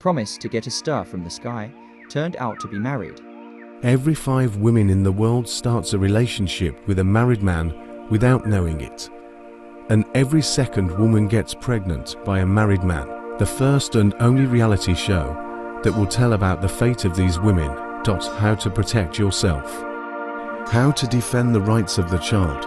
promised to get a star from the sky, turned out to be married. Every 5 women in the world starts a relationship with a married man without knowing it. And every second woman gets pregnant by a married man. The first and only reality show that will tell about the fate of these women. How to protect yourself. How to defend the rights of the child.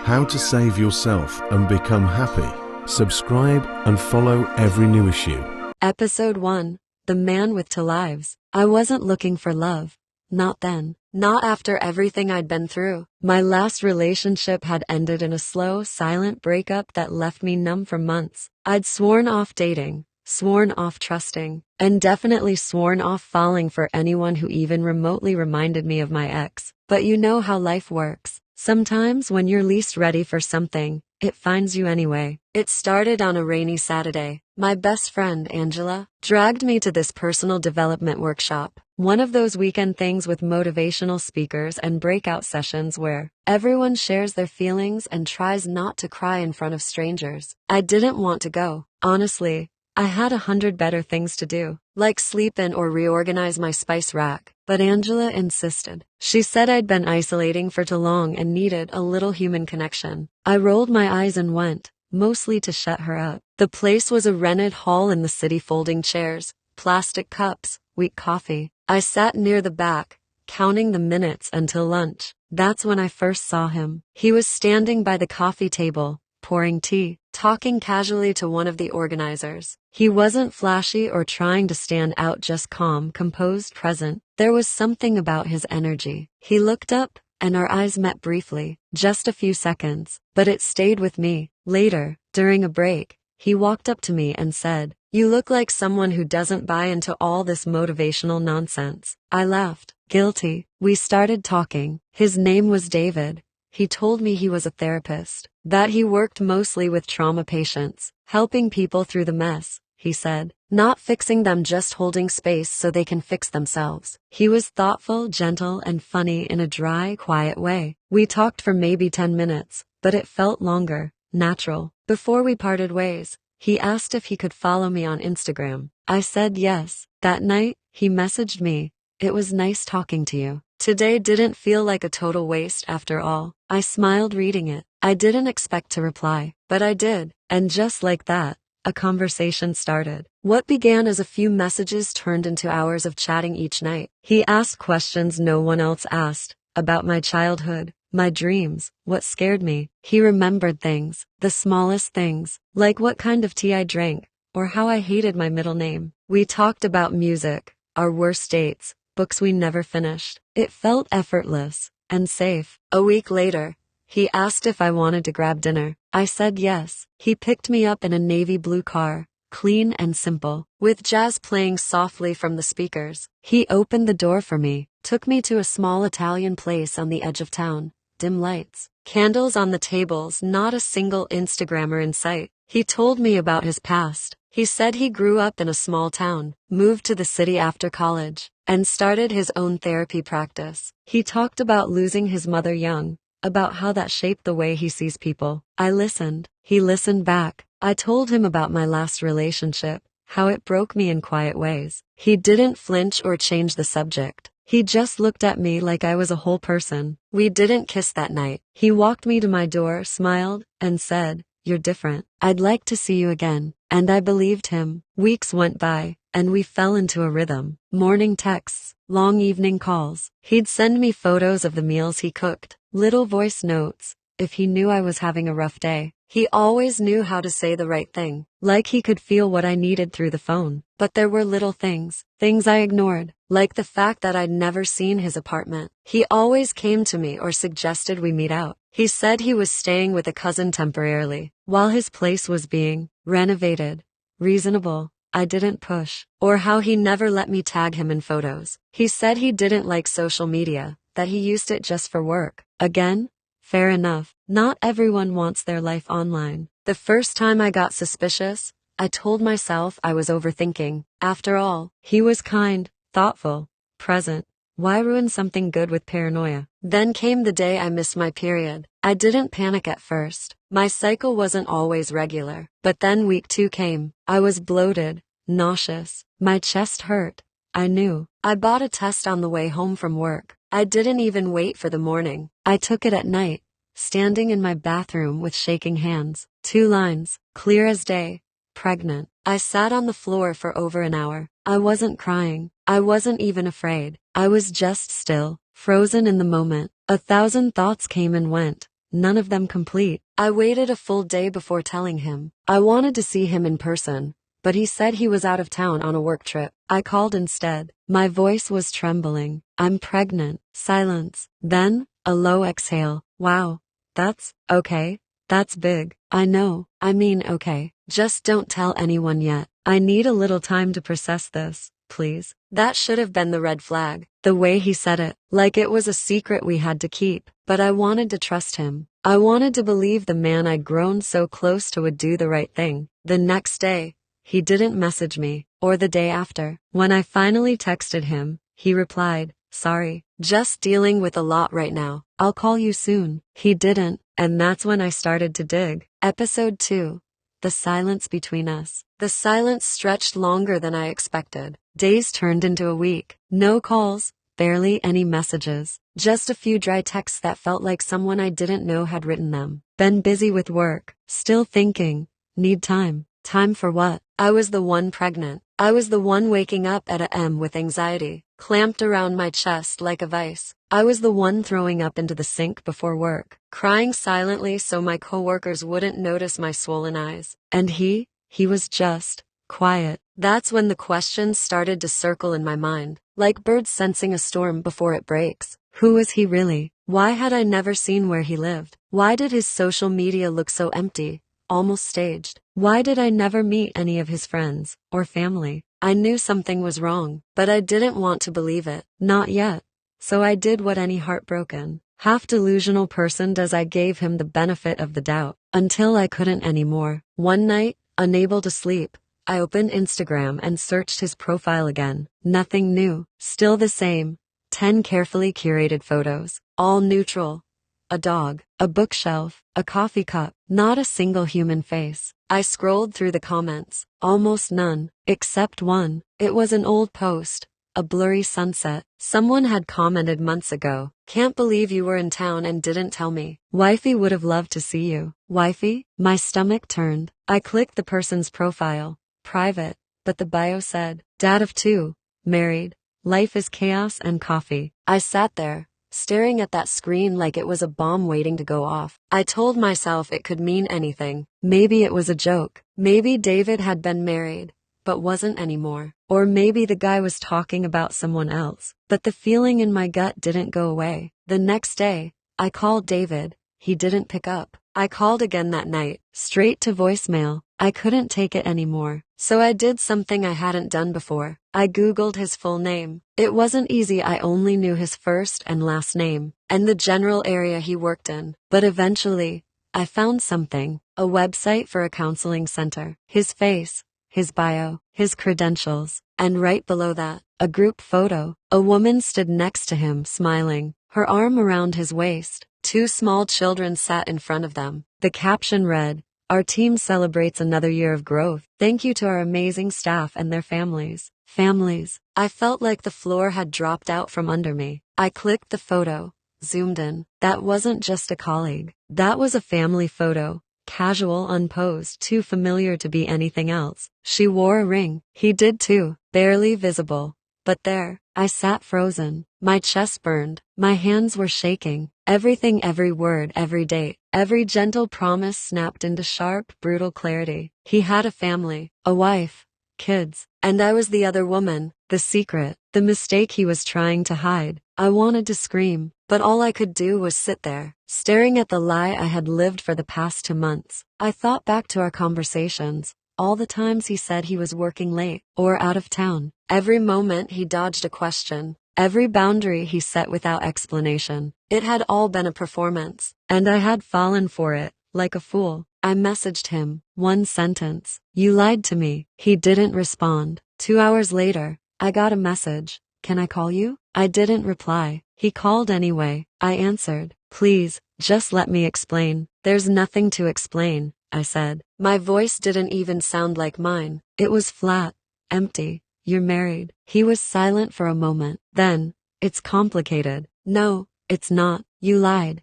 How to save yourself and become happy. Subscribe and follow every new issue. Episode 1. The Man with 2 Lives. I wasn't looking for love. Not then. Not after everything I'd been through. My last relationship had ended in a slow, silent breakup that left me numb for months. I'd sworn off dating, sworn off trusting, and definitely sworn off falling for anyone who even remotely reminded me of my ex. But you know how life works. Sometimes when you're least ready for something, it finds you anyway. It started on a rainy Saturday. My best friend, Angela, dragged me to this personal development workshop. One of those weekend things with motivational speakers and breakout sessions where everyone shares their feelings and tries not to cry in front of strangers. I didn't want to go. Honestly, I had 100 better things to do, like sleep in or reorganize my spice rack. But Angela insisted. She said I'd been isolating for too long and needed a little human connection. I rolled my eyes and went, mostly to shut her up. The place was a rented hall in the city, folding chairs, plastic cups, weak coffee. I sat near the back, counting the minutes until lunch. That's when I first saw him. He was standing by the coffee table, pouring tea, talking casually to one of the organizers. He wasn't flashy or trying to stand out, just calm, composed, present. There was something about his energy. He looked up, and our eyes met briefly, just a few seconds, but it stayed with me. Later, during a break, he walked up to me and said, "You look like someone who doesn't buy into all this motivational nonsense." I laughed. Guilty. We started talking. His name was David. He told me he was a therapist, that he worked mostly with trauma patients, helping people through the mess, he said. Not fixing them, just holding space so they can fix themselves. He was thoughtful, gentle, and funny in a dry, quiet way. We talked for maybe 10 minutes, but it felt longer, natural. Before we parted ways, he asked if he could follow me on Instagram. I said yes. That night, he messaged me, "It was nice talking to you. Today didn't feel like a total waste after all." I smiled reading it. I didn't expect to reply, but I did. And just like that, a conversation started. What began as a few messages turned into hours of chatting each night. He asked questions no one else asked, about my childhood, my dreams, what scared me. He remembered things, the smallest things, like what kind of tea I drank, or how I hated my middle name. We talked about music, our worst dates, books we never finished. It felt effortless and safe. A week later, he asked if I wanted to grab dinner. I said yes. He picked me up in a navy blue car, clean and simple, with jazz playing softly from the speakers. He opened the door for me, took me to a small Italian place on the edge of town. Dim lights, candles on the tables, not a single Instagrammer in sight. He told me about his past. He said he grew up in a small town, moved to the city after college, and started his own therapy practice. He talked about losing his mother young, about how that shaped the way he sees people. I listened. He listened back. I told him about my last relationship, how it broke me in quiet ways. He didn't flinch or change the subject. He just looked at me like I was a whole person. We didn't kiss that night. He walked me to my door, smiled, and said, "You're different. I'd like to see you again." And I believed him. Weeks went by, and we fell into a rhythm. Morning texts, long evening calls. He'd send me photos of the meals he cooked, little voice notes, if he knew I was having a rough day. He always knew how to say the right thing, like he could feel what I needed through the phone. But there were little things I ignored, like the fact that I'd never seen his apartment. He always came to me or suggested we meet out. He said he was staying with a cousin temporarily, while his place was being renovated. Reasonable. I didn't push. Or how he never let me tag him in photos. He said he didn't like social media, that he used it just for work. Again, fair enough. Not everyone wants their life online. The first time I got suspicious, I told myself I was overthinking. After all, he was kind, thoughtful, present. Why ruin something good with paranoia? Then came the day I missed my period. I didn't panic at first. My cycle wasn't always regular. But then week 2 came. I was bloated, nauseous. My chest hurt. I knew. I bought a test on the way home from work. I didn't even wait for the morning. I took it at night, standing in my bathroom with shaking hands. 2 lines, clear as day. Pregnant. I sat on the floor for over an hour. I wasn't crying. I wasn't even afraid. I was just still, frozen in the moment. 1,000 thoughts came and went, none of them complete. I waited a full day before telling him. I wanted to see him in person, but he said he was out of town on a work trip. I called instead. My voice was trembling. I'm pregnant. Silence. Then, a low exhale. Wow. That's okay. That's big. I know. I mean, okay. Just don't tell anyone yet. I need a little time to process this, please. That should have been the red flag. The way he said it, like it was a secret we had to keep. But I wanted to trust him. I wanted to believe the man I'd grown so close to would do the right thing. The next day, he didn't message me, or the day after. When I finally texted him, he replied, "Sorry, just dealing with a lot right now. I'll call you soon." He didn't, and that's when I started to dig. Episode 2. The silence between us. The silence stretched longer than I expected. Days turned into a week. No calls, barely any messages. Just a few dry texts that felt like someone I didn't know had written them. Been busy with work, still thinking, need time. Time for what? I was the one pregnant. I was the one waking up at a m with anxiety, clamped around my chest like a vice. I was the one throwing up into the sink before work, crying silently so my coworkers wouldn't notice my swollen eyes. And he was just quiet. That's when the questions started to circle in my mind, like birds sensing a storm before it breaks. Who was he really? Why had I never seen where he lived? Why did his social media look so empty, almost staged? Why did I never meet any of his friends or family? I knew something was wrong, but I didn't want to believe it. Not yet. So I did what any heartbroken, half-delusional person does. I gave him the benefit of the doubt, until I couldn't anymore. One night, unable to sleep, I opened Instagram and searched his profile again. Nothing new. Still the same. 10 carefully curated photos, all neutral. A dog, a bookshelf, a coffee cup, not a single human face. I scrolled through the comments, almost none, except one. It was an old post, a blurry sunset. Someone had commented months ago, "Can't believe you were in town and didn't tell me. Wifey would have loved to see you." Wifey? My stomach turned. I clicked the person's profile, private, but the bio said, "Dad of 2, married, life is chaos and coffee." I sat there, staring at that screen like it was a bomb waiting to go off. I told myself it could mean anything. Maybe it was a joke. Maybe David had been married, but wasn't anymore. Or maybe the guy was talking about someone else. But the feeling in my gut didn't go away. The next day, I called David. He didn't pick up. I called again that night, straight to voicemail. I couldn't take it anymore. So I did something I hadn't done before. I Googled his full name. It wasn't easy. I only knew his first and last name, and the general area he worked in. But eventually, I found something, a website for a counseling center. His face, his bio, his credentials, and right below that, a group photo. A woman stood next to him, smiling, her arm around his waist. 2 small children sat in front of them. The caption read, "Our team celebrates another year of growth. Thank you to our amazing staff and their families." Families. I felt like the floor had dropped out from under me. I clicked the photo, zoomed in. That wasn't just a colleague. That was a family photo. Casual, unposed, too familiar to be anything else. She wore a ring. He did too. Barely visible. But there, I sat frozen. My chest burned. My hands were shaking. Everything, every word, every date, every gentle promise snapped into sharp, brutal clarity. He had a family, a wife, kids, and I was the other woman, the secret, the mistake he was trying to hide. I wanted to scream, but all I could do was sit there, staring at the lie I had lived for the past 2 months. I thought back to our conversations, all the times he said he was working late or out of town. Every moment he dodged a question. Every boundary he set without explanation. It had all been a performance, and I had fallen for it, like a fool. I messaged him, 1 sentence. "You lied to me." He didn't respond. 2 hours later, I got a message. "Can I call you?" I didn't reply. He called anyway. I answered. "Please, just let me explain." "There's nothing to explain," I said. My voice didn't even sound like mine. It was flat, Empty. You're married. He was silent for a moment. Then, it's complicated. No, it's not. You lied.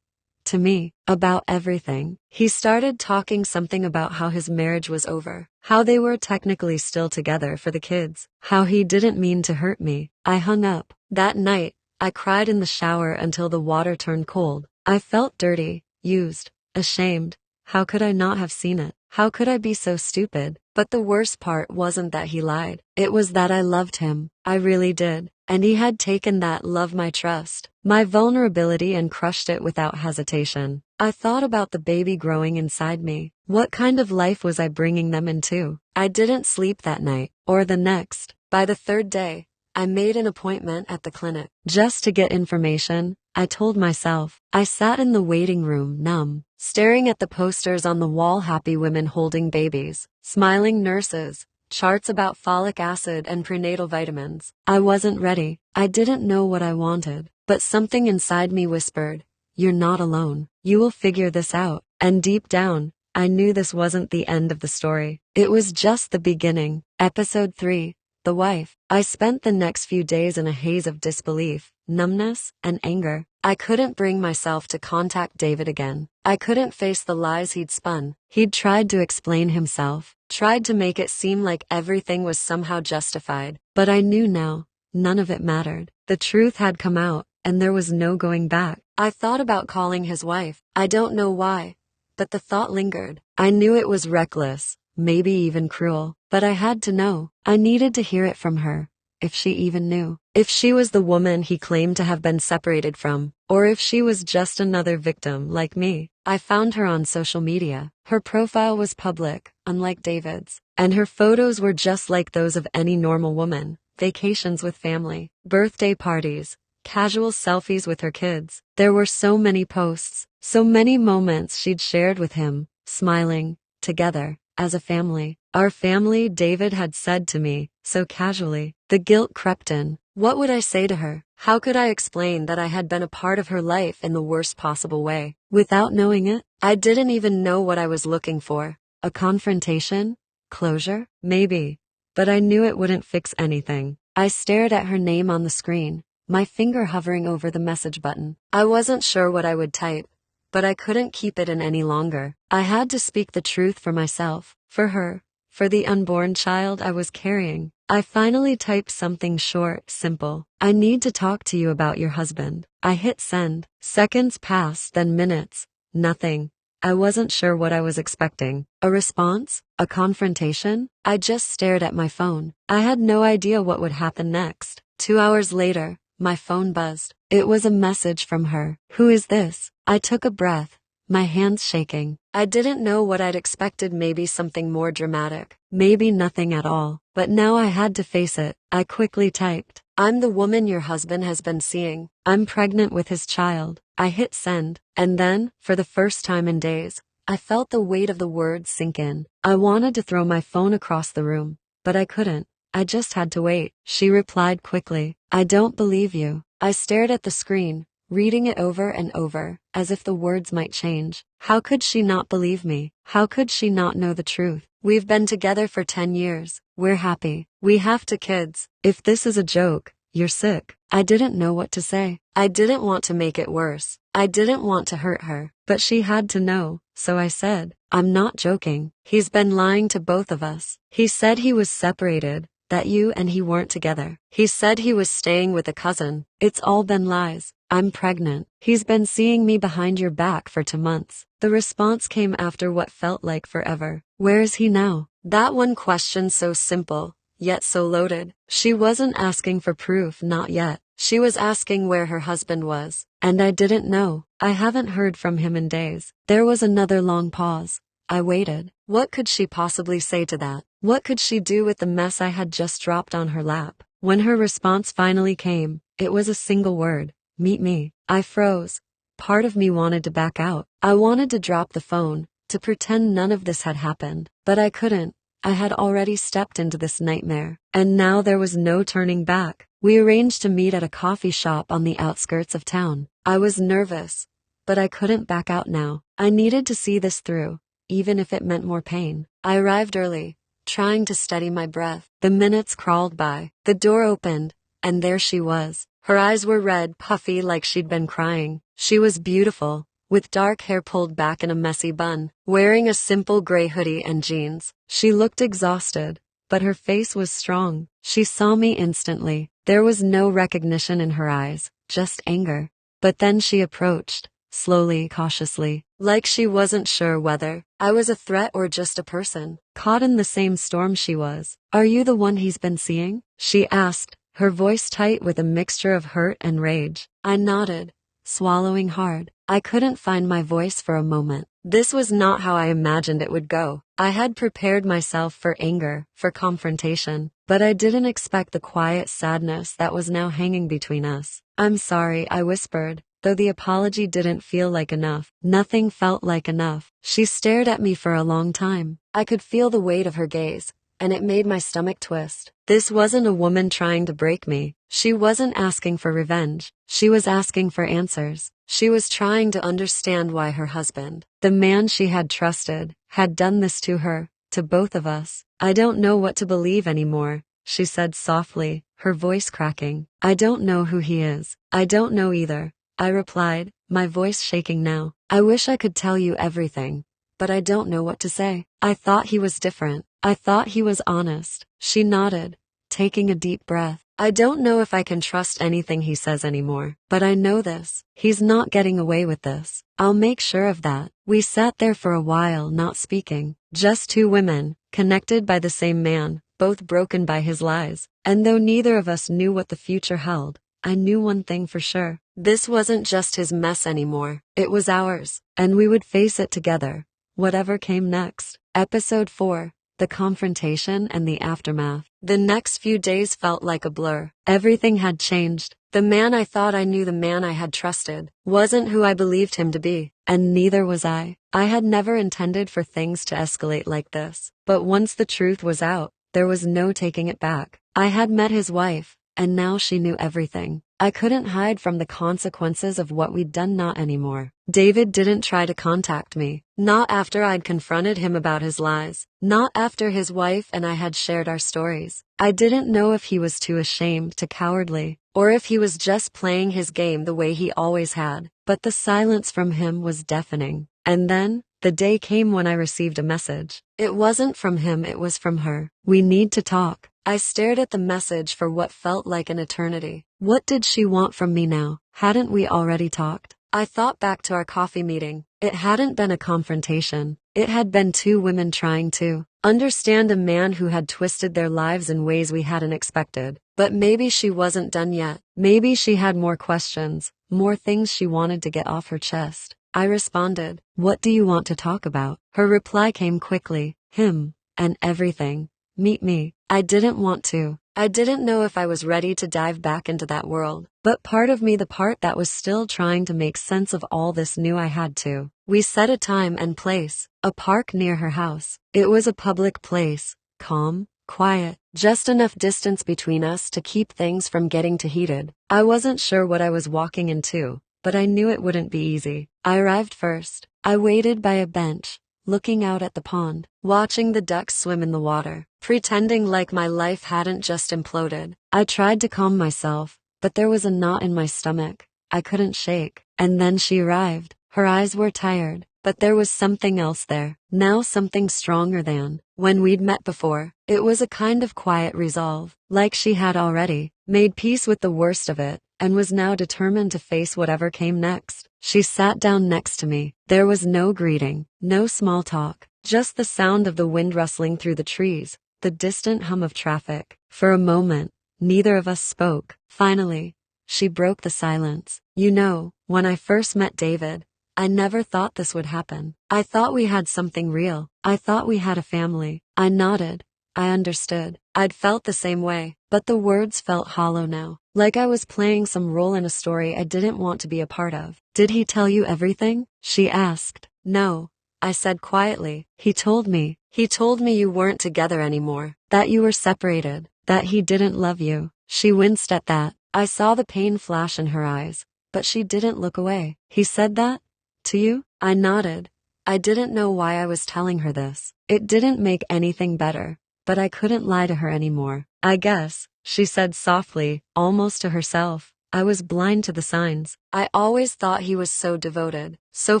To me. About everything. He started talking something about how his marriage was over. How they were technically still together for the kids. How he didn't mean to hurt me. I hung up. That night, I cried in the shower until the water turned cold. I felt dirty, used, ashamed. How could I not have seen it? How could I be so stupid? But the worst part wasn't that he lied. It was that I loved him. I really did. And he had taken that love, my trust, my vulnerability, and crushed it without hesitation. I thought about the baby growing inside me. What kind of life was I bringing them into? I didn't sleep that night, or the next. By the third day, I made an appointment at the clinic. Just to get information, I told myself. I sat in the waiting room, numb, staring at the posters on the wall, happy women holding babies, smiling nurses, charts about folic acid and prenatal vitamins. I wasn't ready. I didn't know what I wanted. But something inside me whispered, "You're not alone. You will figure this out." And deep down, I knew this wasn't the end of the story. It was just the beginning. Episode 3. The Wife. I spent the next few days in a haze of disbelief, numbness, and anger. I couldn't bring myself to contact David again. I couldn't face the lies he'd spun. He'd tried to explain himself, tried to make it seem like everything was somehow justified. But I knew now, none of it mattered. The truth had come out, and there was no going back. I thought about calling his wife. I don't know why, but the thought lingered. I knew it was reckless, maybe even cruel, but I had to know. I needed to hear it from her. If she even knew. If she was the woman he claimed to have been separated from, or if she was just another victim like me. I found her on social media. Her profile was public, unlike David's, and her photos were just like those of any normal woman. Vacations with family, birthday parties, casual selfies with her kids. There were so many posts, so many moments she'd shared with him, smiling, together, as a family. Our family, David had said to me, so casually. The guilt crept in. What would I say to her? How could I explain that I had been a part of her life in the worst possible way? Without knowing it, I didn't even know what I was looking for. A confrontation? Closure? Maybe. But I knew it wouldn't fix anything. I stared at her name on the screen, my finger hovering over the message button. I wasn't sure what I would type, but I couldn't keep it in any longer. I had to speak the truth for myself, for her, for the unborn child I was carrying. I finally typed something short, simple. "I need to talk to you about your husband." I hit send. Seconds passed, then minutes. Nothing. I wasn't sure what I was expecting. A response? A confrontation? I just stared at my phone. I had no idea what would happen next. 2 hours later, my phone buzzed. It was a message from her. "Who is this?" I took a breath, my hands shaking. I didn't know what I'd expected, maybe something more dramatic, maybe nothing at all. But now I had to face it. I quickly typed, "I'm the woman your husband has been seeing. I'm pregnant with his child." I hit send, and then, for the first time in days, I felt the weight of the words sink in. I wanted to throw my phone across the room, but I couldn't. I just had to wait. She replied quickly, "I don't believe you." I stared at the screen, reading it over and over, as if the words might change. How could she not believe me? How could she not know the truth? "We've been together for 10 years. We're happy. We have 2 kids. If this is a joke, you're sick." I didn't know what to say. I didn't want to make it worse. I didn't want to hurt her. But she had to know, so I said, "I'm not joking. He's been lying to both of us. He said he was separated, that you and he weren't together. He said he was staying with a cousin. It's all been lies. I'm pregnant. He's been seeing me behind your back for 2 months." The response came after what felt like forever. Where is he now? That one question, so simple, yet so loaded. She wasn't asking for proof, not yet. She was asking where her husband was. And I didn't know. I haven't heard from him in days. There was another long pause. I waited. What could she possibly say to that? What could she do with the mess I had just dropped on her lap? When her response finally came, it was a single word. "Meet me." I froze. Part of me wanted to back out. I wanted to drop the phone, to pretend none of this had happened. But I couldn't. I had already stepped into this nightmare. And now there was no turning back. We arranged to meet at a coffee shop on the outskirts of town. I was nervous, but I couldn't back out now. I needed to see this through, even if it meant more pain. I arrived early, trying to steady my breath. The minutes crawled by. The door opened, and there she was. Her eyes were red, puffy like she'd been crying. She was beautiful, with dark hair pulled back in a messy bun, wearing a simple gray hoodie and jeans. She looked exhausted, but her face was strong. She saw me instantly. There was no recognition in her eyes, just anger. But then she approached, slowly, cautiously, like she wasn't sure whether I was a threat or just a person, caught in the same storm she was. "Are you the one he's been seeing?" she asked, her voice tight with a mixture of hurt and rage. I nodded, swallowing hard. I couldn't find my voice for a moment. This was not how I imagined it would go. I had prepared myself for anger, for confrontation, but I didn't expect the quiet sadness that was now hanging between us. "I'm sorry," I whispered, though the apology didn't feel like enough. Nothing felt like enough. She stared at me for a long time. I could feel the weight of her gaze, and it made my stomach twist. This wasn't a woman trying to break me. She wasn't asking for revenge. She was asking for answers. She was trying to understand why her husband, the man she had trusted, had done this to her, to both of us. "I don't know what to believe anymore," she said softly, her voice cracking. "I don't know who he is." "I don't know either," I replied, my voice shaking now. "I wish I could tell you everything, but I don't know what to say. I thought he was different. I thought he was honest." She nodded, taking a deep breath. "I don't know if I can trust anything he says anymore, but I know this. He's not getting away with this. I'll make sure of that." We sat there for a while, not speaking, just two women, connected by the same man, both broken by his lies. And though neither of us knew what the future held, I knew one thing for sure. This wasn't just his mess anymore. It was ours, and we would face it together, whatever came next. Episode 4. The confrontation and the aftermath. The next few days felt like a blur. Everything had changed. The man I thought I knew, the man I had trusted, wasn't who I believed him to be, and neither was I. I had never intended for things to escalate like this, but once the truth was out, there was no taking it back. I had met his wife, and now she knew everything. I couldn't hide from the consequences of what we'd done, not anymore. David didn't try to contact me, not after I'd confronted him about his lies, not after his wife and I had shared our stories. I didn't know if he was too ashamed, too cowardly, or if he was just playing his game the way he always had. But the silence from him was deafening. And then, the day came when I received a message. It wasn't from him, it was from her. "We need to talk." I stared at the message for what felt like an eternity. What did she want from me now? Hadn't we already talked? I thought back to our coffee meeting. It hadn't been a confrontation. It had been two women trying to understand a man who had twisted their lives in ways we hadn't expected. But maybe she wasn't done yet. Maybe she had more questions, more things she wanted to get off her chest. I responded, "What do you want to talk about?" Her reply came quickly, "Him, and everything. Meet me." I didn't want to. I didn't know if I was ready to dive back into that world. But part of me, the part that was still trying to make sense of all this, knew I had to. We set a time and place, a park near her house. It was a public place, calm, quiet, just enough distance between us to keep things from getting too heated. I wasn't sure what I was walking into, but I knew it wouldn't be easy. I arrived first. I waited by a bench, looking out at the pond, watching the ducks swim in the water, pretending like my life hadn't just imploded. I tried to calm myself, but there was a knot in my stomach I couldn't shake. And then she arrived. Her eyes were tired, but there was something else there, now something stronger than when we'd met before. It was a kind of quiet resolve, like she had already made peace with the worst of it, and was now determined to face whatever came next. She sat down next to me. There was no greeting, no small talk, just the sound of the wind rustling through the trees, the distant hum of traffic. For a moment, neither of us spoke. Finally, she broke the silence. "You know, when I first met David, I never thought this would happen. I thought we had something real. I thought we had a family." I nodded. I understood. I'd felt the same way, but the words felt hollow now, like I was playing some role in a story I didn't want to be a part of. "Did he tell you everything?" she asked. "No," I said quietly. He told me you weren't together anymore, that you were separated, that he didn't love you." She winced at that. I saw the pain flash in her eyes, but she didn't look away. "He said that? To you?" I nodded. I didn't know why I was telling her this. It didn't make anything better, but I couldn't lie to her anymore. I guess, she said softly, almost to herself. I was blind to the signs. I always thought he was so devoted, so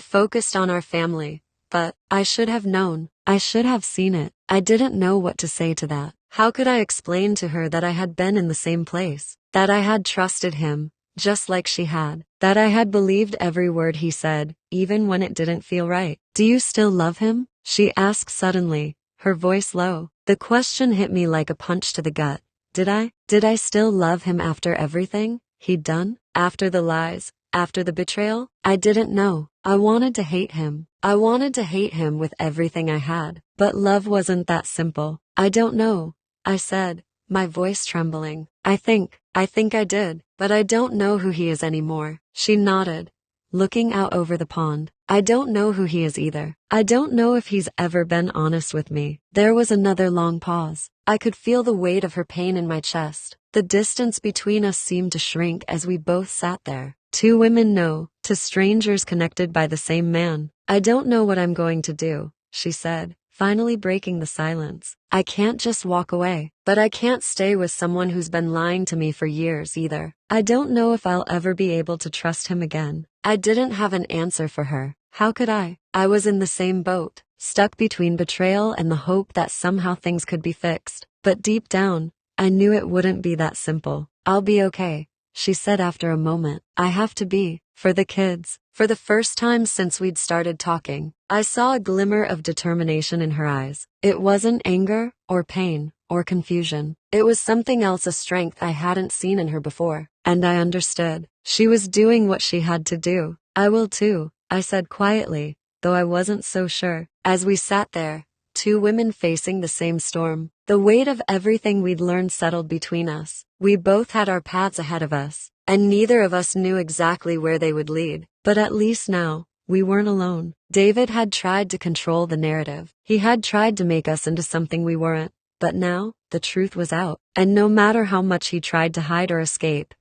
focused on our family. But I should have known. I should have seen it. I didn't know what to say to that. How could I explain to her that I had been in the same place? That I had trusted him, just like she had. That I had believed every word he said, even when it didn't feel right. Do you still love him? She asked suddenly, her voice low. The question hit me like a punch to the gut. Did I? Did I still love him after everything he'd done? After the lies? After the betrayal? I didn't know. I wanted to hate him. I wanted to hate him with everything I had. But love wasn't that simple. I don't know, I said, my voice trembling. I think I did, but I don't know who he is anymore. She nodded, looking out over the pond. I don't know who he is either. I don't know if he's ever been honest with me. There was another long pause. I could feel the weight of her pain in my chest. The distance between us seemed to shrink as we both sat there. Two women know, to strangers connected by the same man. I don't know what I'm going to do, she said, finally breaking the silence. I can't just walk away, but I can't stay with someone who's been lying to me for years either. I don't know if I'll ever be able to trust him again. I didn't have an answer for her. How could I? I was in the same boat, stuck between betrayal and the hope that somehow things could be fixed. But deep down, I knew it wouldn't be that simple. I'll be okay, she said after a moment. I have to be, for the kids. For the first time since we'd started talking, I saw a glimmer of determination in her eyes. It wasn't anger, or pain, or confusion. It was something else, a strength I hadn't seen in her before. And I understood. She was doing what she had to do. I will too, I said quietly, though I wasn't so sure. As we sat there, two women facing the same storm, the weight of everything we'd learned settled between us. We both had our paths ahead of us, and neither of us knew exactly where they would lead. But at least now, we weren't alone. David had tried to control the narrative. He had tried to make us into something we weren't. But now, the truth was out. And no matter how much he tried to hide or escape,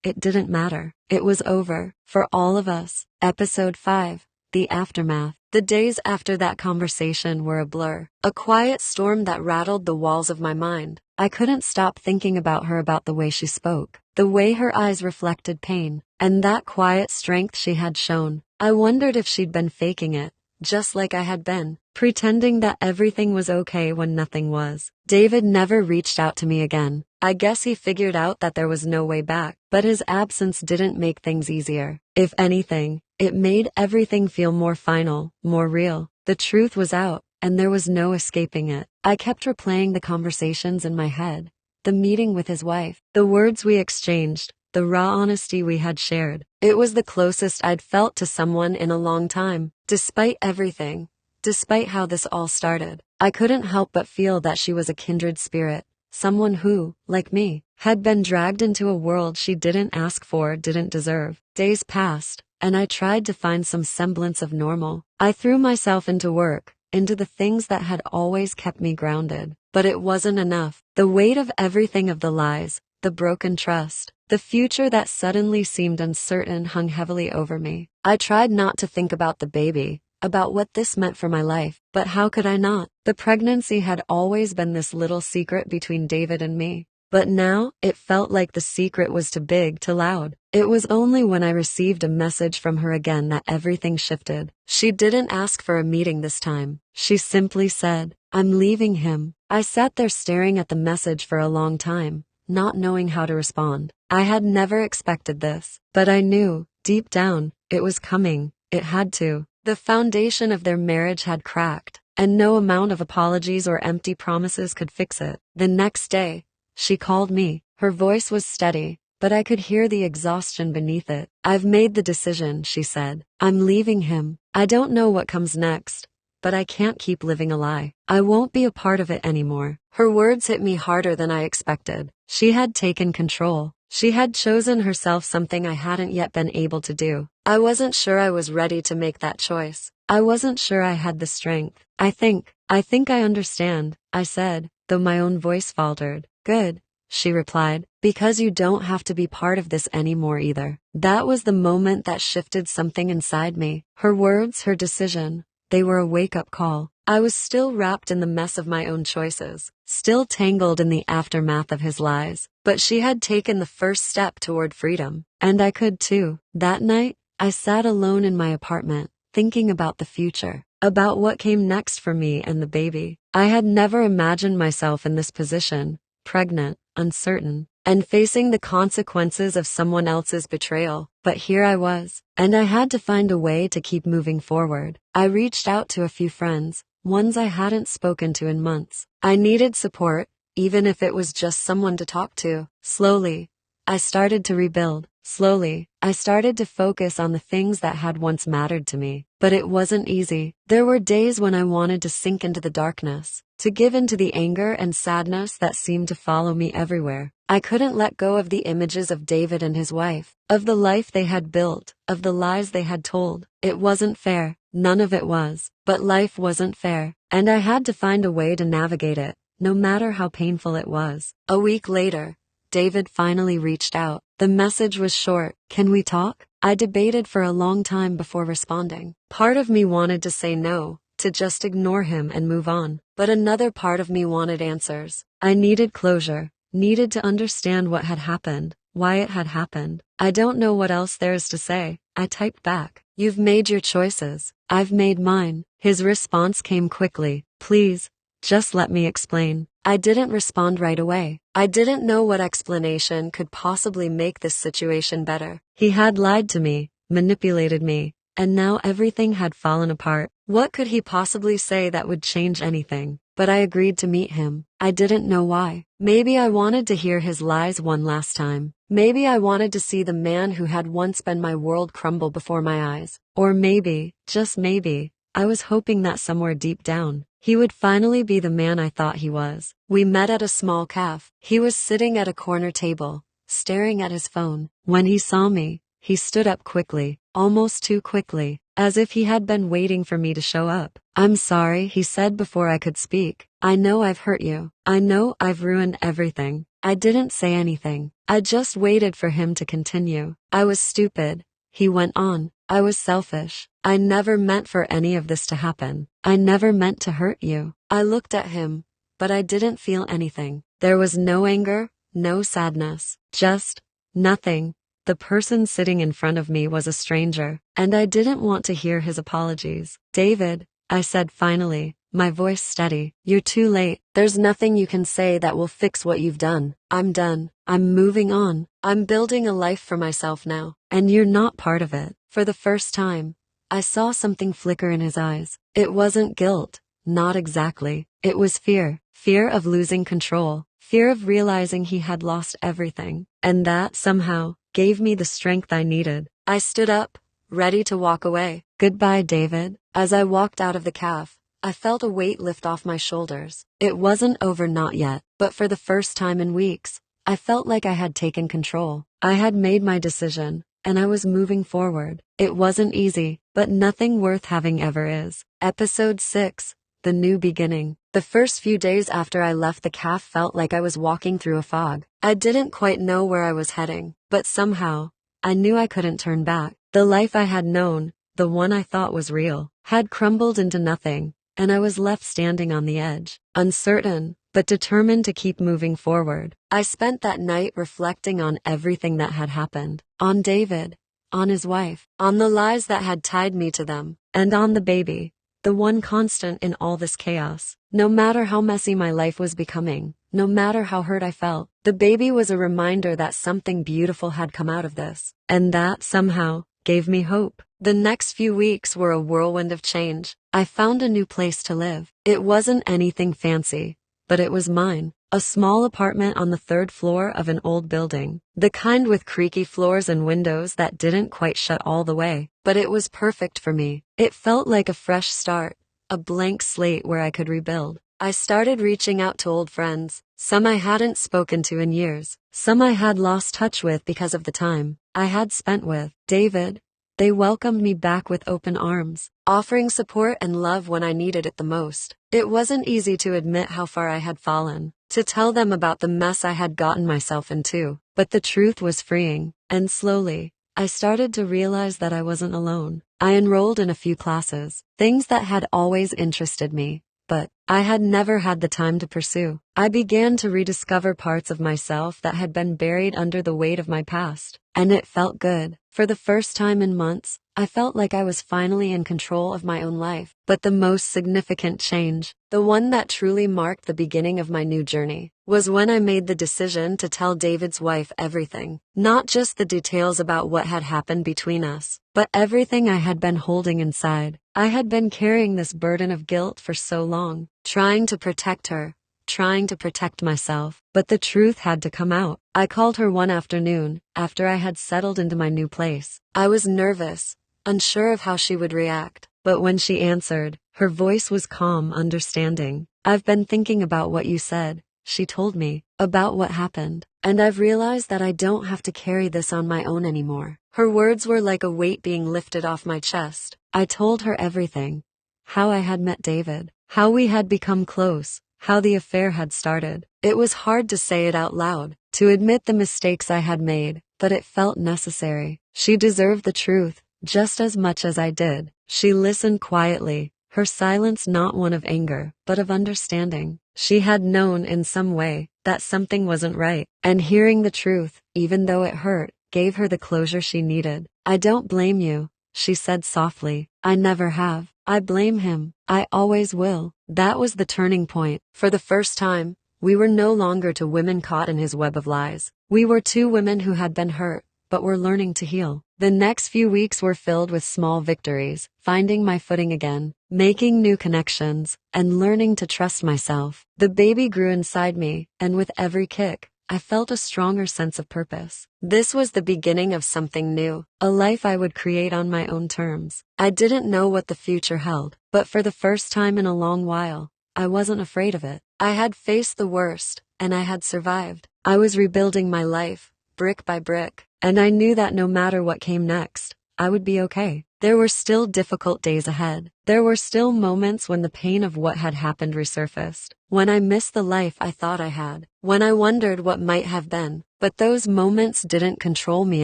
it didn't matter. It was over, for all of us. Episode 5, The Aftermath. The days after that conversation were a blur, a quiet storm that rattled the walls of my mind. I couldn't stop thinking about her, about the way she spoke, the way her eyes reflected pain, and that quiet strength she had shown. I wondered if she'd been faking it, just like I had been, pretending that everything was okay when nothing was. David never reached out to me again. I guess he figured out that there was no way back, but his absence didn't make things easier. If anything, it made everything feel more final, more real. The truth was out, and there was no escaping it. I kept replaying the conversations in my head, the meeting with his wife, the words we exchanged, the raw honesty we had shared. It was the closest I'd felt to someone in a long time. Despite everything, despite how this all started, I couldn't help but feel that she was a kindred spirit, someone who, like me, had been dragged into a world she didn't ask for, didn't deserve. Days passed, and I tried to find some semblance of normal. I threw myself into work, into the things that had always kept me grounded. But it wasn't enough. The weight of everything, of the lies, the broken trust, the future that suddenly seemed uncertain, hung heavily over me. I tried not to think about the baby, about what this meant for my life, but how could I not? The pregnancy had always been this little secret between David and me. But now, it felt like the secret was too big, too loud. It was only when I received a message from her again that everything shifted. She didn't ask for a meeting this time. She simply said, "I'm leaving him." I sat there staring at the message for a long time, not knowing how to respond. I had never expected this, but I knew, deep down, it was coming. It had to. The foundation of their marriage had cracked, and no amount of apologies or empty promises could fix it. The next day, she called me. Her voice was steady, but I could hear the exhaustion beneath it. "I've made the decision," she said. "I'm leaving him. I don't know what comes next, but I can't keep living a lie. I won't be a part of it anymore." Her words hit me harder than I expected. She had taken control. She had chosen herself, something I hadn't yet been able to do. I wasn't sure I was ready to make that choice. I wasn't sure I had the strength. I think I understand," I said, though my own voice faltered. "Good," she replied, "because you don't have to be part of this anymore either." That was the moment that shifted something inside me. Her words, her decision, They were a wake-up call. I was still wrapped in the mess of my own choices, still tangled in the aftermath of his lies, but she had taken the first step toward freedom, and I could too. That night, I sat alone in my apartment, thinking about the future, about what came next for me and the baby. I had never imagined myself in this position, pregnant, uncertain, and facing the consequences of someone else's betrayal. But here I was, and I had to find a way to keep moving forward. I reached out to a few friends, ones I hadn't spoken to in months. I needed support, even if it was just someone to talk to. Slowly, I started to rebuild. Slowly, I started to focus on the things that had once mattered to me. But it wasn't easy. There were days when I wanted to sink into the darkness, to give in to the anger and sadness that seemed to follow me everywhere. I couldn't let go of the images of David and his wife, of the life they had built, of the lies they had told. It wasn't fair. None of it was. But life wasn't fair, and I had to find a way to navigate it, no matter how painful it was. A week later, David finally reached out. The message was short. "Can we talk?" I debated for a long time before responding. Part of me wanted to say no, to just ignore him and move on. But another part of me wanted answers. I needed closure, needed to understand what had happened, why it had happened. "I don't know what else there is to say," I typed back. "You've made your choices. I've made mine." His response came quickly. "Please, just let me explain." I didn't respond right away. I didn't know what explanation could possibly make this situation better. He had lied to me, manipulated me, and now everything had fallen apart. What could he possibly say that would change anything? But I agreed to meet him. I didn't know why. Maybe I wanted to hear his lies one last time. Maybe I wanted to see the man who had once been my world crumble before my eyes. Or maybe, just maybe, I was hoping that somewhere deep down, he would finally be the man I thought he was. We met at a small cafe. He was sitting at a corner table, staring at his phone. When he saw me, he stood up quickly, almost too quickly, as if he had been waiting for me to show up. "I'm sorry," he said before I could speak. "I know I've hurt you. I know I've ruined everything." I didn't say anything. I just waited for him to continue. "I was stupid," he went on. "I was selfish. I never meant for any of this to happen. I never meant to hurt you." I looked at him, but I didn't feel anything. There was no anger, no sadness, just nothing. The person sitting in front of me was a stranger, and I didn't want to hear his apologies. "David," I said finally, my voice steady, "you're too late. There's nothing you can say that will fix what you've done. I'm done. I'm moving on. I'm building a life for myself now, and you're not part of it." For the first time, I saw something flicker in his eyes. It wasn't guilt, not exactly. It was fear. Fear of losing control. Fear of realizing he had lost everything. And that, somehow, gave me the strength I needed. I stood up, ready to walk away. "Goodbye, David." As I walked out of the cafe, I felt a weight lift off my shoulders. It wasn't over, not yet, but for the first time in weeks, I felt like I had taken control. I had made my decision, and I was moving forward. It wasn't easy, but nothing worth having ever is. Episode 6, The New Beginning. The first few days after I left the cafe felt like I was walking through a fog. I didn't quite know where I was heading, but somehow, I knew I couldn't turn back. The life I had known, the one I thought was real, had crumbled into nothing, and I was left standing on the edge, uncertain, but determined to keep moving forward. I spent that night reflecting on everything that had happened, on David, on his wife, on the lies that had tied me to them, and on the baby, the one constant in all this chaos. No matter how messy my life was becoming, no matter how hurt I felt, the baby was a reminder that something beautiful had come out of this, and that, somehow, gave me hope. The next few weeks were a whirlwind of change. I found a new place to live. It wasn't anything fancy, but it was mine. A small apartment on the third floor of an old building. The kind with creaky floors and windows that didn't quite shut all the way. But it was perfect for me. It felt like a fresh start, a blank slate where I could rebuild. I started reaching out to old friends, some I hadn't spoken to in years, some I had lost touch with because of the time I had spent with David. They welcomed me back with open arms, offering support and love when I needed it the most. It wasn't easy to admit how far I had fallen, to tell them about the mess I had gotten myself into, but the truth was freeing, and slowly, I started to realize that I wasn't alone. I enrolled in a few classes, things that had always interested me, but I had never had the time to pursue. I began to rediscover parts of myself that had been buried under the weight of my past, and it felt good. For the first time in months, I felt like I was finally in control of my own life. But the most significant change, the one that truly marked the beginning of my new journey, was when I made the decision to tell David's wife everything. Not just the details about what had happened between us, but everything I had been holding inside. I had been carrying this burden of guilt for so long, trying to protect her, trying to protect myself, but the truth had to come out. I called her one afternoon, after I had settled into my new place. I was nervous, unsure of how she would react, but when she answered, her voice was calm, understanding. "I've been thinking about what you said," she told me, "about what happened, and I've realized that I don't have to carry this on my own anymore." Her words were like a weight being lifted off my chest. I told her everything. How I had met David, how we had become close, how the affair had started. It was hard to say it out loud, to admit the mistakes I had made, but it felt necessary. She deserved the truth, just as much as I did. She listened quietly, her silence not one of anger, but of understanding. She had known in some way that something wasn't right, and hearing the truth, even though it hurt, gave her the closure she needed. "I don't blame you," she said softly. "I never have. I blame him. I always will." That was the turning point. For the first time, we were no longer two women caught in his web of lies. We were two women who had been hurt, but were learning to heal. The next few weeks were filled with small victories, finding my footing again, making new connections, and learning to trust myself. The baby grew inside me, and with every kick, I felt a stronger sense of purpose. This was the beginning of something new, a life I would create on my own terms. I didn't know what the future held, but for the first time in a long while, I wasn't afraid of it. I had faced the worst, and I had survived. I was rebuilding my life, brick by brick, and I knew that no matter what came next, I would be okay. There were still difficult days ahead. There were still moments when the pain of what had happened resurfaced, when I missed the life I thought I had, when I wondered what might have been. But those moments didn't control me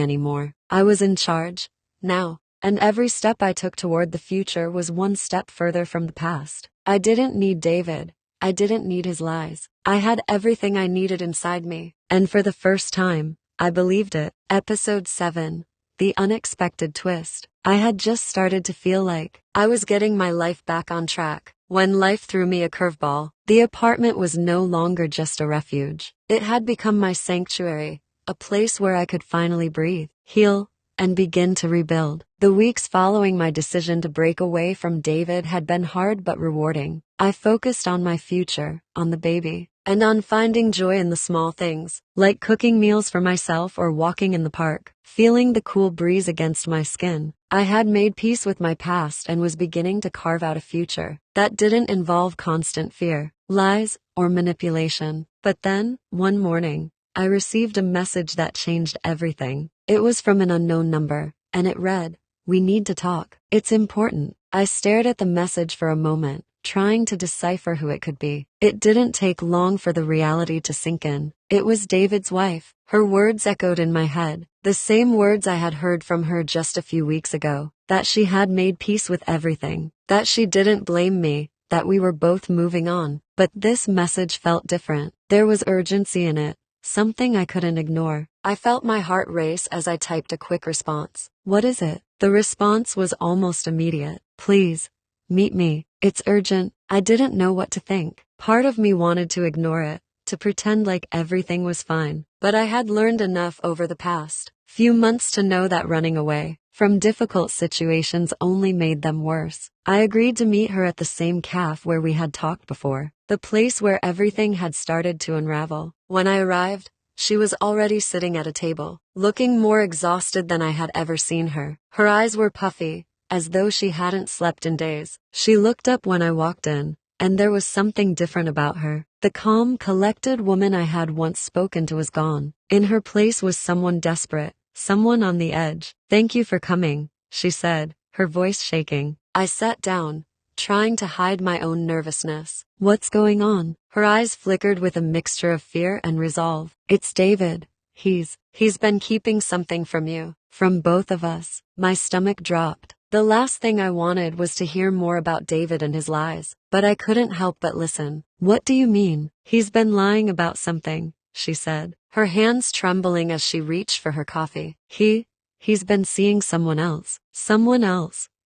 anymore. I was in charge, now, and every step I took toward the future was one step further from the past. I didn't need David. I didn't need his lies. I had everything I needed inside me, and for the first time, I believed it. Episode 7. The Unexpected Twist. I had just started to feel like I was getting my life back on track, when life threw me a curveball. The apartment was no longer just a refuge. It had become my sanctuary, a place where I could finally breathe, heal, and begin to rebuild. The weeks following my decision to break away from David had been hard but rewarding. I focused on my future, on the baby, and on finding joy in the small things, like cooking meals for myself or walking in the park, feeling the cool breeze against my skin. I had made peace with my past and was beginning to carve out a future that didn't involve constant fear, lies, or manipulation. But then, one morning, I received a message that changed everything. It was from an unknown number, and it read, "We need to talk. It's important." I stared at the message for a moment, trying to decipher who it could be. It didn't take long for the reality to sink in. It was David's wife. Her words echoed in my head, the same words I had heard from her just a few weeks ago, that she had made peace with everything, that she didn't blame me, that we were both moving on. But this message felt different. There was urgency in it, something I couldn't ignore. I felt my heart race as I typed a quick response. "What is it?" The response was almost immediate. "Please, meet me. It's urgent." I didn't know what to think. Part of me wanted to ignore it, to pretend like everything was fine. But I had learned enough over the past few months to know that running away from difficult situations only made them worse. I agreed to meet her at the same cafe where we had talked before, the place where everything had started to unravel. When I arrived, she was already sitting at a table, looking more exhausted than I had ever seen her. Her eyes were puffy, as though she hadn't slept in days. She looked up when I walked in, and there was something different about her. The calm, collected woman I had once spoken to was gone. In her place was someone desperate, someone on the edge. "Thank you for coming," she said, her voice shaking. I sat down, trying to hide my own nervousness. "What's going on?" Her eyes flickered with a mixture of fear and resolve. "It's David. He's been keeping something from you, from both of us." My stomach dropped. The last thing I wanted was to hear more about David and his lies, but I couldn't help but listen. What do you mean? He's been lying about something, she said, her hands trembling as she reached for her coffee. He's been seeing someone else,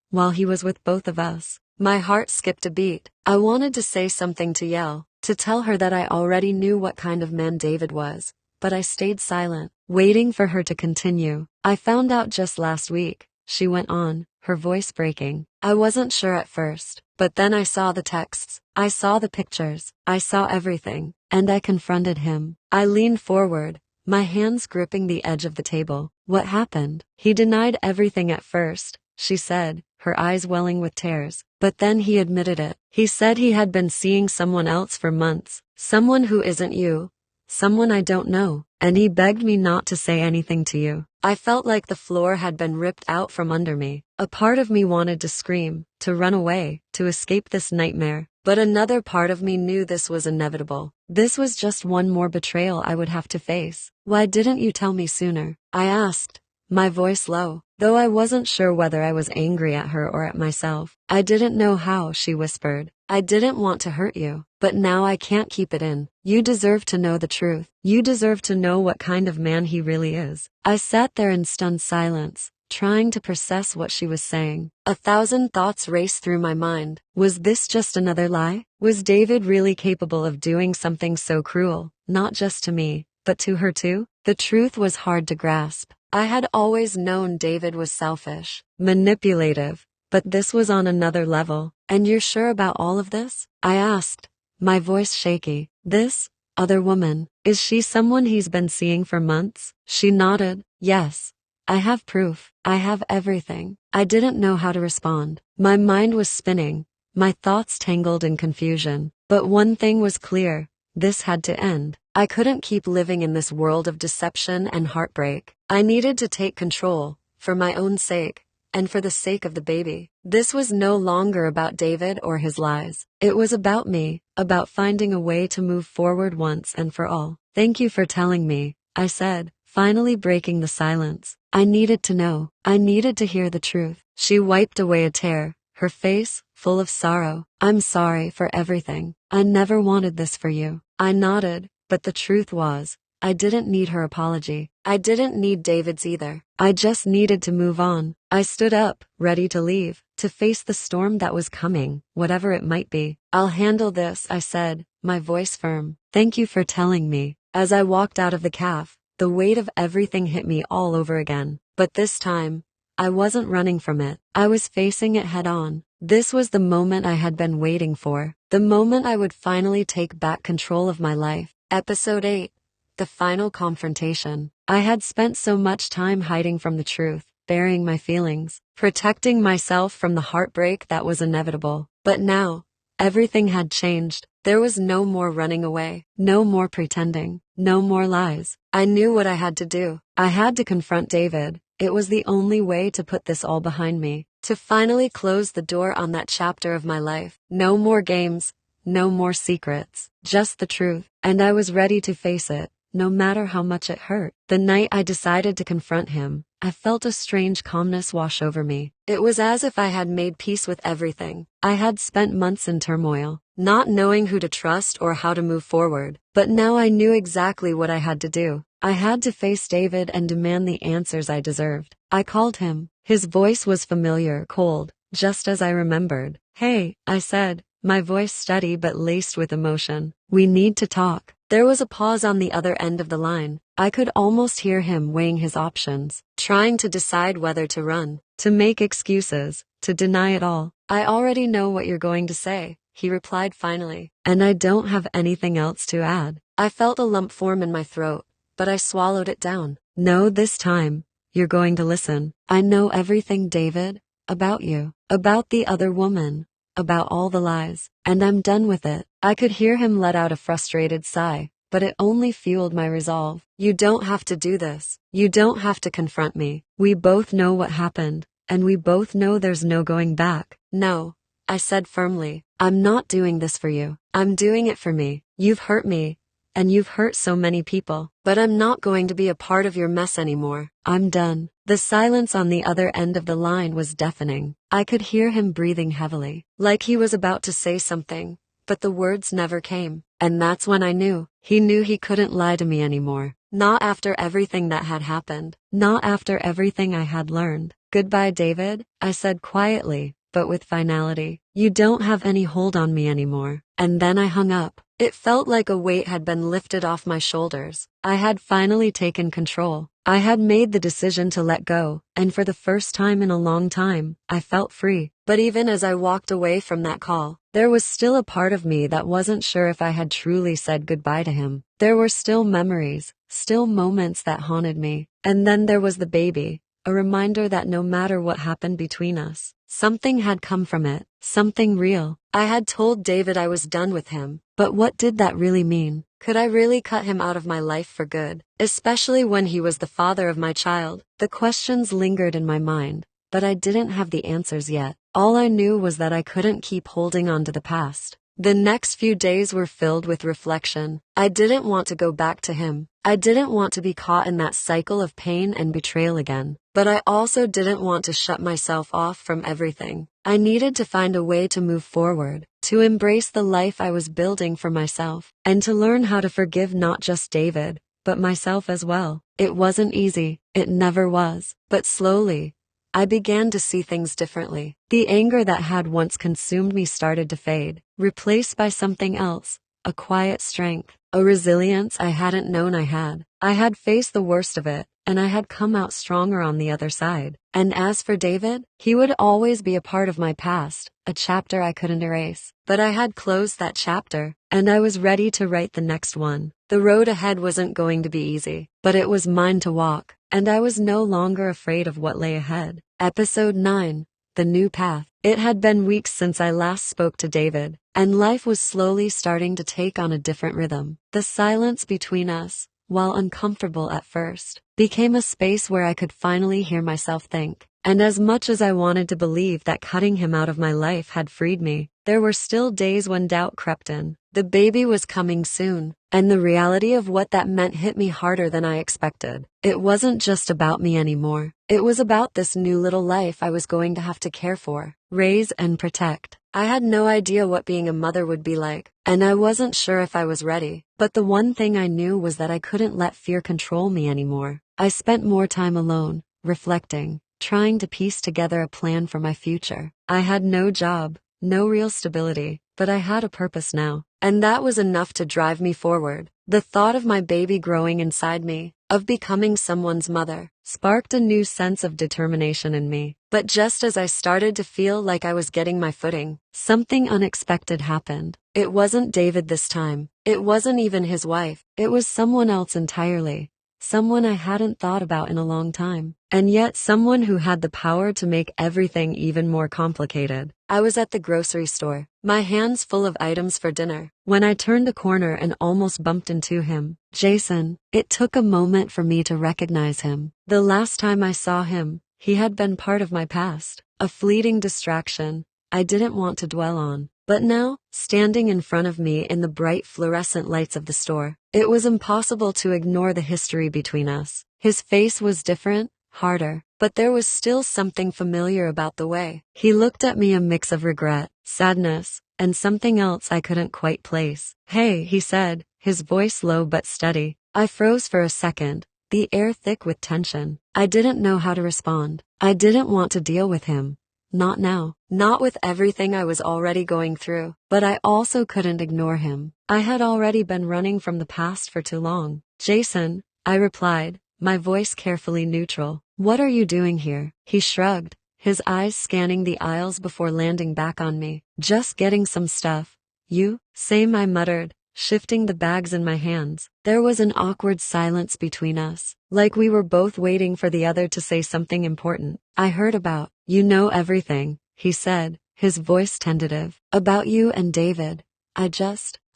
while he was with both of us. My heart skipped a beat. I wanted to say something, to yell, to tell her that I already knew what kind of man David was, but I stayed silent, waiting for her to continue. I found out just last week, she went on, her voice breaking. I wasn't sure at first, but then I saw the texts, I saw the pictures, I saw everything, and I confronted him. I leaned forward, my hands gripping the edge of the table. What happened? He denied everything at first, she said, her eyes welling with tears. But then he admitted it. He said he had been seeing someone else for months, someone who isn't you, someone I don't know, and he begged me not to say anything to you. I felt like the floor had been ripped out from under me. A part of me wanted to scream, to run away, to escape this nightmare. But another part of me knew this was inevitable. This was just one more betrayal I would have to face. Why didn't you tell me sooner? I asked, my voice low, though I wasn't sure whether I was angry at her or at myself. I didn't know how, she whispered. I didn't want to hurt you, but now I can't keep it in. You deserve to know the truth. You deserve to know what kind of man he really is. I sat there in stunned silence, trying to process what she was saying. 1,000 thoughts raced through my mind. Was this just another lie? Was David really capable of doing something so cruel, not just to me, but to her too? The truth was hard to grasp. I had always known David was selfish, manipulative, but this was on another level. And you're sure about all of this? I asked, my voice shaky. This other woman, is she someone he's been seeing for months? She nodded. Yes. I have proof. I have everything. I didn't know how to respond. My mind was spinning, my thoughts tangled in confusion. But one thing was clear. This had to end. I couldn't keep living in this world of deception and heartbreak. I needed to take control, for my own sake, and for the sake of the baby. This was no longer about David or his lies. It was about me, about finding a way to move forward once and for all. Thank you for telling me, I said, finally breaking the silence. I needed to know. I needed to hear the truth. She wiped away a tear, her face full of sorrow. I'm sorry for everything. I never wanted this for you. I nodded, but the truth was, I didn't need her apology. I didn't need David's either. I just needed to move on. I stood up, ready to leave, to face the storm that was coming, whatever it might be. I'll handle this, I said, my voice firm. Thank you for telling me. As I walked out of the cafe, the weight of everything hit me all over again. But this time, I wasn't running from it. I was facing it head on. This was the moment I had been waiting for. The moment I would finally take back control of my life. Episode 8. The final confrontation. I had spent so much time hiding from the truth, burying my feelings, protecting myself from the heartbreak that was inevitable. But now, everything had changed. There was no more running away, no more pretending, no more lies. I knew what I had to do. I had to confront David. It was the only way to put this all behind me, to finally close the door on that chapter of my life. No more games, no more secrets, just the truth. And I was ready to face it, no matter how much it hurt. The night I decided to confront him, I felt a strange calmness wash over me. It was as if I had made peace with everything. I had spent months in turmoil, not knowing who to trust or how to move forward. But now I knew exactly what I had to do. I had to face David and demand the answers I deserved. I called him. His voice was familiar, cold, just as I remembered. Hey, I said, my voice steady but laced with emotion. We need to talk. There was a pause on the other end of the line. I could almost hear him weighing his options, trying to decide whether to run, to make excuses, to deny it all. I already know what you're going to say, he replied finally, and I don't have anything else to add. I felt a lump form in my throat, but I swallowed it down. No, this time, you're going to listen. I know everything, David, about you, about the other woman, about all the lies, and I'm done with it. I could hear him let out a frustrated sigh, but it only fueled my resolve. You don't have to do this. You don't have to confront me. We both know what happened, and we both know there's no going back. No, I said firmly, I'm not doing this for you. I'm doing it for me. You've hurt me, and you've hurt so many people. But I'm not going to be a part of your mess anymore. I'm done." The silence on the other end of the line was deafening. I could hear him breathing heavily, like he was about to say something, but the words never came. And that's when I knew. He knew he couldn't lie to me anymore. Not after everything that had happened. Not after everything I had learned. "Goodbye, David," I said quietly, but with finality. "You don't have any hold on me anymore." And then I hung up. It felt like a weight had been lifted off my shoulders. I had finally taken control. I had made the decision to let go, and for the first time in a long time, I felt free. But even as I walked away from that call, there was still a part of me that wasn't sure if I had truly said goodbye to him. There were still memories, still moments that haunted me. And then there was the baby, a reminder that no matter what happened between us, something had come from it, something real. I had told David I was done with him, but what did that really mean? Could I really cut him out of my life for good, especially when he was the father of my child? The questions lingered in my mind, but I didn't have the answers yet. All I knew was that I couldn't keep holding on to the past. The next few days were filled with reflection. I didn't want to go back to him. I didn't want to be caught in that cycle of pain and betrayal again. But I also didn't want to shut myself off from everything. I needed to find a way to move forward, to embrace the life I was building for myself, and to learn how to forgive not just David, but myself as well. It wasn't easy. It never was. But slowly, I began to see things differently. The anger that had once consumed me started to fade, replaced by something else, a quiet strength, a resilience I hadn't known I had. I had faced the worst of it, and I had come out stronger on the other side. And as for David, he would always be a part of my past, a chapter I couldn't erase. But I had closed that chapter, and I was ready to write the next one. The road ahead wasn't going to be easy, but it was mine to walk, and I was no longer afraid of what lay ahead. Episode 9. The New Path. It had been weeks since I last spoke to David, and life was slowly starting to take on a different rhythm. The silence between us, while uncomfortable at first, became a space where I could finally hear myself think. And as much as I wanted to believe that cutting him out of my life had freed me, there were still days when doubt crept in. The baby was coming soon, and the reality of what that meant hit me harder than I expected. It wasn't just about me anymore. It was about this new little life I was going to have to care for, raise, and protect. I had no idea what being a mother would be like, and I wasn't sure if I was ready. But the one thing I knew was that I couldn't let fear control me anymore. I spent more time alone, reflecting, trying to piece together a plan for my future. I had no job, no real stability, but I had a purpose now. And that was enough to drive me forward. The thought of my baby growing inside me, of becoming someone's mother, sparked a new sense of determination in me. But just as I started to feel like I was getting my footing, something unexpected happened. It wasn't David this time. It wasn't even his wife. It was someone else entirely. Someone I hadn't thought about in a long time. And yet someone who had the power to make everything even more complicated. I was at the grocery store, my hands full of items for dinner, when I turned a corner and almost bumped into him. Jason. It took a moment for me to recognize him. The last time I saw him, he had been part of my past, a fleeting distraction I didn't want to dwell on. But now, standing in front of me in the bright fluorescent lights of the store, it was impossible to ignore the history between us. His face was different, harder, but there was still something familiar about the way he looked at me, a mix of regret, sadness, and something else I couldn't quite place. "Hey," he said, his voice low but steady. I froze for a second, the air thick with tension. I didn't know how to respond. I didn't want to deal with him. Not now. Not with everything I was already going through. But I also couldn't ignore him. I had already been running from the past for too long. "Jason," I replied, my voice carefully neutral. "What are you doing here?" He shrugged, his eyes scanning the aisles before landing back on me. "Just getting some stuff." "You?" "Same," I muttered, shifting the bags in my hands. There was an awkward silence between us, like we were both waiting for the other to say something important. "I heard about, you know everything," he said, his voice tentative. "About you and David.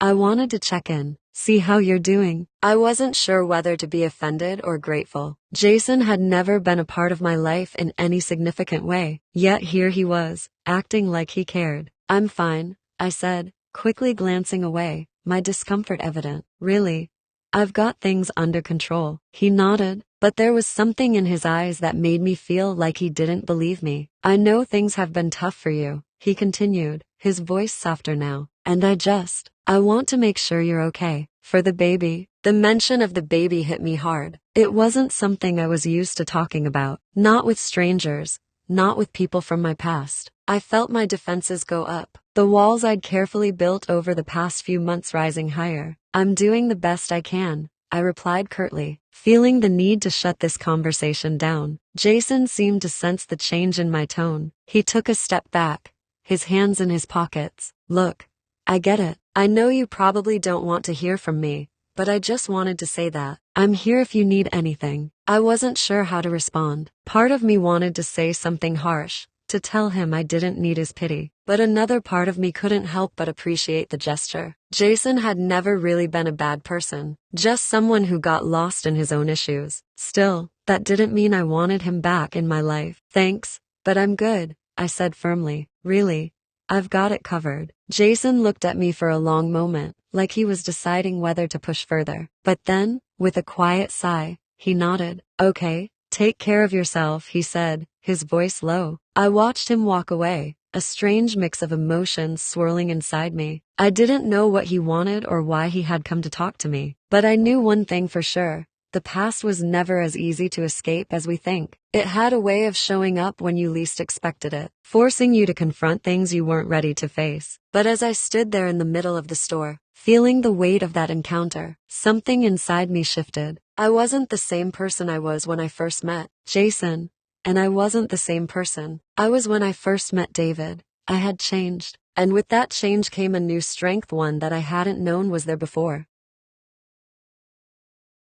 I wanted to check in, see how you're doing." I wasn't sure whether to be offended or grateful. Jason had never been a part of my life in any significant way, yet here he was, acting like he cared. "I'm fine," I said, quickly glancing away, my discomfort evident. Really? I've got things under control. He nodded, but there was something in his eyes that made me feel like he didn't believe me. I know things have been tough for you, he continued, his voice softer now. And I want to make sure you're okay. For the baby. The mention of the baby hit me hard. It wasn't something I was used to talking about. Not with strangers. Not with people from my past. I felt my defenses go up. The walls I'd carefully built over the past few months rising higher. I'm doing the best I can, I replied curtly, feeling the need to shut this conversation down. Jason seemed to sense the change in my tone. He took a step back, his hands in his pockets. Look, I get it. I know you probably don't want to hear from me, but I just wanted to say that. I'm here if you need anything. I wasn't sure how to respond. Part of me wanted to say something harsh, to tell him I didn't need his pity, but another part of me couldn't help but appreciate the gesture. Jason had never really been a bad person, just someone who got lost in his own issues. Still, that didn't mean I wanted him back in my life. Thanks, but I'm good, I said firmly. Really? I've got it covered. Jason looked at me for a long moment, like he was deciding whether to push further. But then, with a quiet sigh, he nodded. Okay, take care of yourself, he said, his voice low. I watched him walk away, a strange mix of emotions swirling inside me. I didn't know what he wanted or why he had come to talk to me, but I knew one thing for sure. The past was never as easy to escape as we think. It had a way of showing up when you least expected it, forcing you to confront things you weren't ready to face. But as I stood there in the middle of the store, feeling the weight of that encounter, something inside me shifted. I wasn't the same person I was when I first met Jason, and I wasn't the same person I was when I first met David. I had changed, and with that change came a new strength, one that I hadn't known was there before.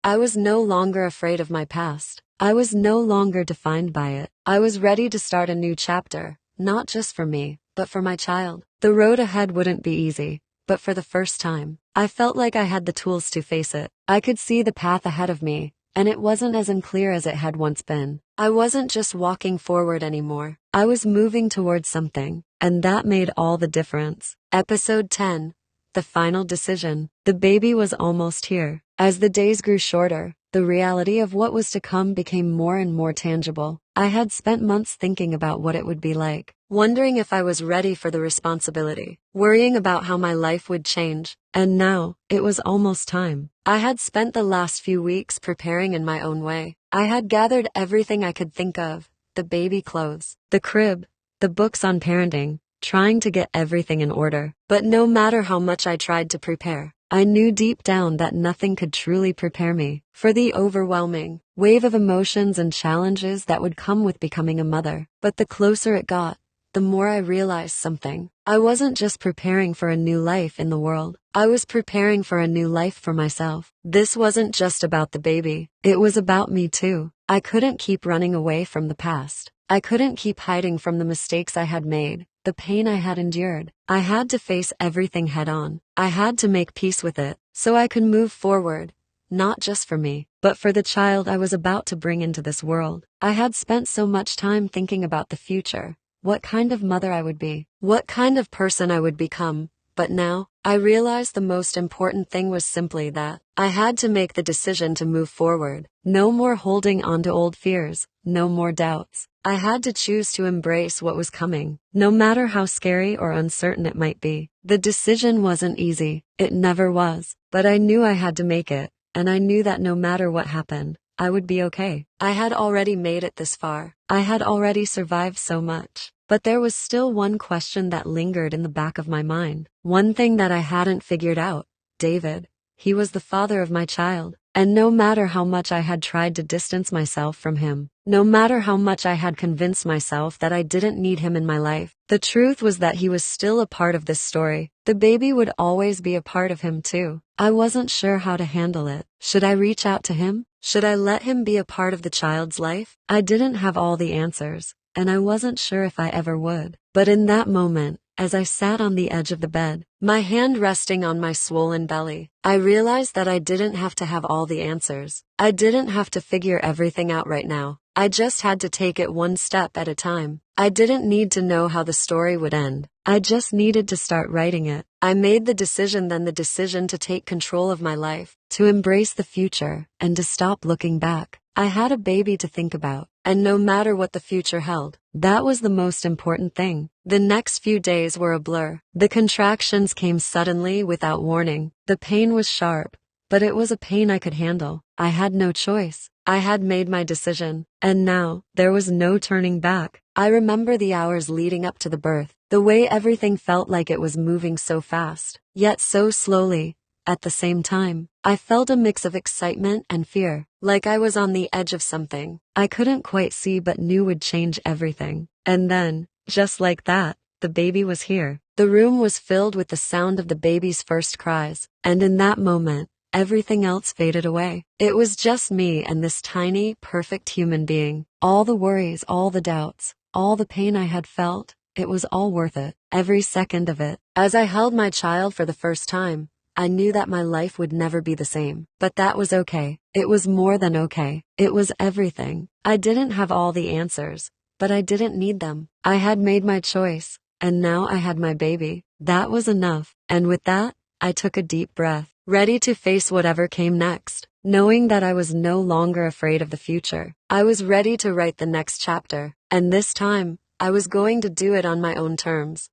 I was no longer afraid of my past. I was no longer defined by it. I was ready to start a new chapter, not just for me, but for my child. The road ahead wouldn't be easy, but for the first time, I felt like I had the tools to face it. I could see the path ahead of me, and it wasn't as unclear as it had once been. I wasn't just walking forward anymore. I was moving towards something, and that made all the difference. Episode 10. The final decision. The baby was almost here. As the days grew shorter, the reality of what was to come became more and more tangible. I had spent months thinking about what it would be like, wondering if I was ready for the responsibility, worrying about how my life would change. And now, it was almost time. I had spent the last few weeks preparing in my own way. I had gathered everything I could think of, the baby clothes, the crib, the books on parenting, trying to get everything in order. But no matter how much I tried to prepare, I knew deep down that nothing could truly prepare me for the overwhelming wave of emotions and challenges that would come with becoming a mother. But the closer it got, the more I realized something. I wasn't just preparing for a new life in the world. I was preparing for a new life for myself. This wasn't just about the baby. It was about me too. I couldn't keep running away from the past. I couldn't keep hiding from the mistakes I had made, the pain I had endured. I had to face everything head on. I had to make peace with it, so I could move forward, not just for me, but for the child I was about to bring into this world. I had spent so much time thinking about the future, what kind of mother I would be, what kind of person I would become. But now, I realized the most important thing was simply that I had to make the decision to move forward. No more holding on to old fears, no more doubts. I had to choose to embrace what was coming, no matter how scary or uncertain it might be. The decision wasn't easy, it never was, but I knew I had to make it, and I knew that no matter what happened, I would be okay. I had already made it this far. I had already survived so much. But there was still one question that lingered in the back of my mind. One thing that I hadn't figured out. David. He was the father of my child. And no matter how much I had tried to distance myself from him, no matter how much I had convinced myself that I didn't need him in my life, the truth was that he was still a part of this story. The baby would always be a part of him too. I wasn't sure how to handle it. Should I reach out to him? Should I let him be a part of the child's life? I didn't have all the answers, and I wasn't sure if I ever would. But in that moment, as I sat on the edge of the bed, my hand resting on my swollen belly, I realized that I didn't have to have all the answers. I didn't have to figure everything out right now. I just had to take it one step at a time. I didn't need to know how the story would end. I just needed to start writing it. I made the decision, then the decision to take control of my life, to embrace the future, and to stop looking back. I had a baby to think about, and no matter what the future held, that was the most important thing. The next few days were a blur. The contractions came suddenly without warning. The pain was sharp, but it was a pain I could handle. I had no choice. I had made my decision, and now there was no turning back. I remember the hours leading up to the birth, the way everything felt like it was moving so fast, yet so slowly. At the same time, I felt a mix of excitement and fear, like I was on the edge of something I couldn't quite see but knew would change everything. And then, just like that, the baby was here. The room was filled with the sound of the baby's first cries, and in that moment, everything else faded away. It was just me and this tiny, perfect human being. All the worries, all the doubts, all the pain I had felt, it was all worth it. Every second of it. As I held my child for the first time, I knew that my life would never be the same. But that was okay. It was more than okay. It was everything. I didn't have all the answers, but I didn't need them. I had made my choice, and now I had my baby. That was enough. And with that, I took a deep breath, ready to face whatever came next. Knowing that I was no longer afraid of the future, I was ready to write the next chapter. And this time, I was going to do it on my own terms.